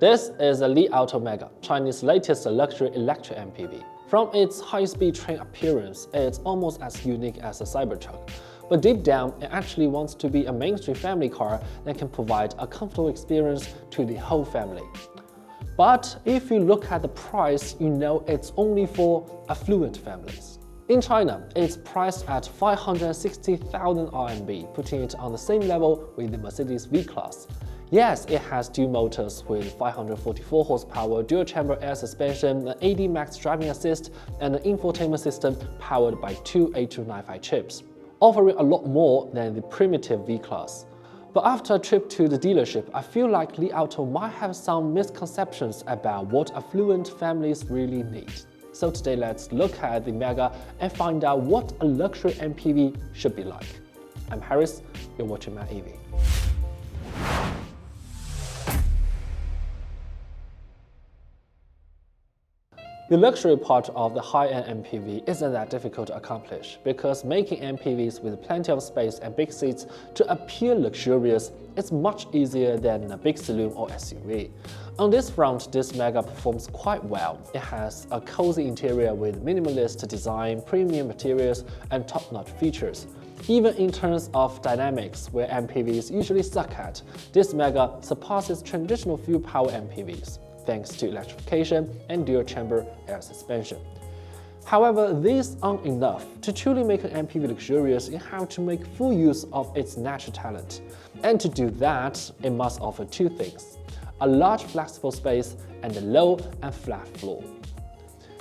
This is a Li Auto Mega, Chinese latest luxury electric MPV. From its high-speed train appearance, it's almost as unique as a Cybertruck. But deep down, it actually wants to be a mainstream family car that can provide a comfortable experience to the whole family. But if you look at the price, you know it's only for affluent families. In China, it's priced at 560,000 RMB, putting it on the same level with the Mercedes V-Class. Yes, it has dual motors with 544 horsepower, dual-chamber air suspension, an AD Max driving assist, and an infotainment system powered by two 8295 chips, offering a lot more than the primitive V-Class. But after a trip to the dealership, I feel like Li Auto might have some misconceptions about what affluent families really need. So today let's look at the Mega and find out what a luxury MPV should be like. I'm Harris, you're watching my EV. The luxury part of the high-end MPV isn't that difficult to accomplish because making MPVs with plenty of space and big seats to appear luxurious is much easier than a big saloon or SUV. On this front, this Mega performs quite well. It has a cozy interior with minimalist design, premium materials, and top-notch features. Even in terms of dynamics, where MPVs usually suck at, this Mega surpasses traditional fuel-power MPVs, thanks to electrification and dual-chamber air suspension. However, these aren't enough. To truly make an MPV luxurious, you have to make full use of its natural talent. And to do that, it must offer two things: a large flexible space and a low and flat floor.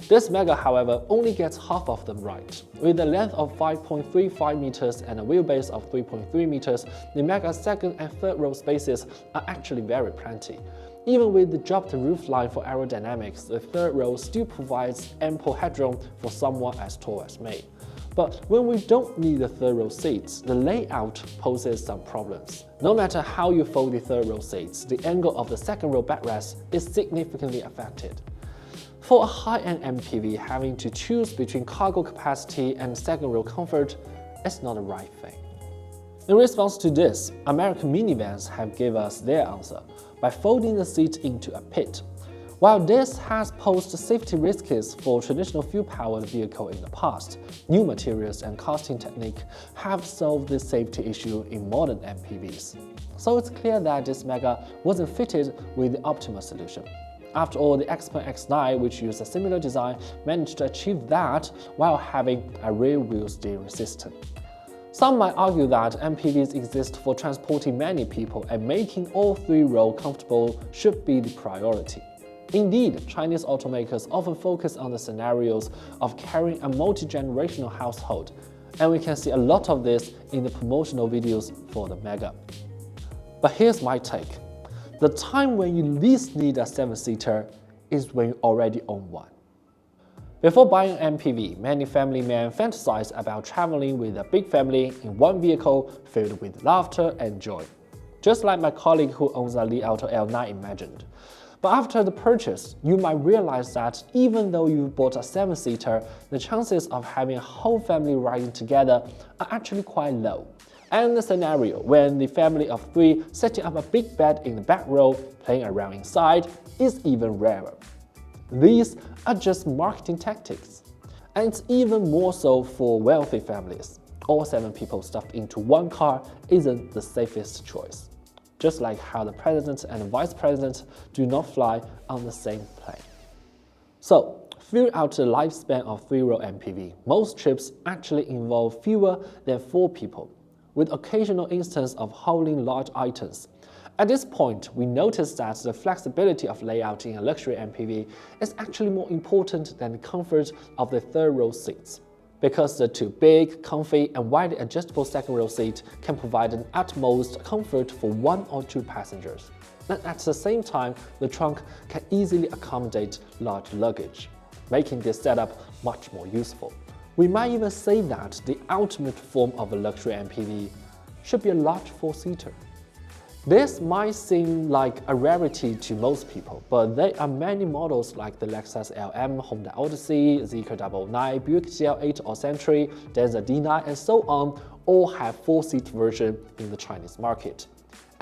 This Mega, however, only gets half of them right. With a length of 5.35 meters and a wheelbase of 3.3 meters, the Mega's second and third row spaces are actually very plenty. Even with the dropped roofline for aerodynamics, the third row still provides ample headroom for someone as tall as me. But when we don't need the third row seats, the layout poses some problems. No matter how you fold the third row seats, the angle of the second row backrest is significantly affected. For a high-end MPV, having to choose between cargo capacity and second row comfort is not the right thing. In response to this, American minivans have given us their answer by folding the seat into a pit. While this has posed safety risks for traditional fuel-powered vehicles in the past, new materials and casting technique have solved this safety issue in modern MPVs. So it's clear that this Mega wasn't fitted with the optimal solution. After all, the Xpeng X9, which used a similar design, managed to achieve that while having a rear-wheel steering system. Some might argue that MPVs exist for transporting many people and making all three-row comfortable should be the priority. Indeed, Chinese automakers often focus on the scenarios of carrying a multi-generational household, and we can see a lot of this in the promotional videos for the Mega. But here's my take. The time when you least need a 7-seater is when you already own one. Before buying an MPV, many family men fantasize about traveling with a big family in one vehicle filled with laughter and joy, just like my colleague who owns a Li Auto L9 imagined. But after the purchase, you might realize that even though you bought a 7-seater, the chances of having a whole family riding together are actually quite low. And the scenario when the family of 3 setting up a big bed in the back row, playing around inside, is even rarer. These are just marketing tactics. And it's even more so for wealthy families. All 7 people stuffed into one car isn't the safest choice. Just like how the president and the vice president do not fly on the same plane. So, throughout the lifespan of 3-row MPV, most trips actually involve fewer than 4 people, with occasional instances of hauling large items. At this point, we notice that the flexibility of layout in a luxury MPV is actually more important than the comfort of the third-row seats, because the too big, comfy, and widely adjustable second-row seat can provide an utmost comfort for 1 or 2 passengers. And at the same time, the trunk can easily accommodate large luggage, making this setup much more useful. We might even say that the ultimate form of a luxury MPV should be a large 4-seater. This might seem like a rarity to most people, but there are many models like the Lexus LM, Honda Odyssey, Zeekr 999, Buick GL8 or Century, Denza D9, and so on, all have 4-seat version in the Chinese market.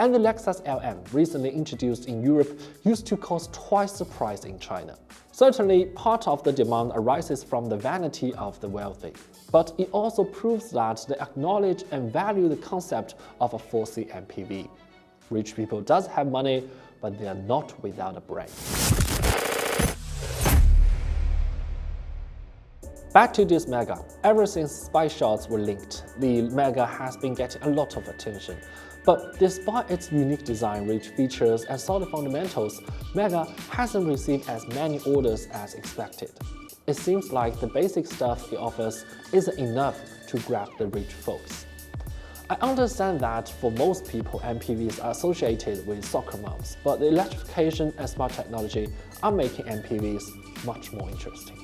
And the Lexus LM, recently introduced in Europe, used to cost twice the price in China. Certainly, part of the demand arises from the vanity of the wealthy, but it also proves that they acknowledge and value the concept of a 4-seat MPV. Rich people does have money, but they are not without a brain. Back to this Mega. Ever since spy shots were leaked, the Mega has been getting a lot of attention. But despite its unique design, rich features, and solid fundamentals, Mega hasn't received as many orders as expected. It seems like the basic stuff it offers isn't enough to grab the rich folks. I understand that for most people, MPVs are associated with soccer moms, but the electrification and smart technology are making MPVs much more interesting.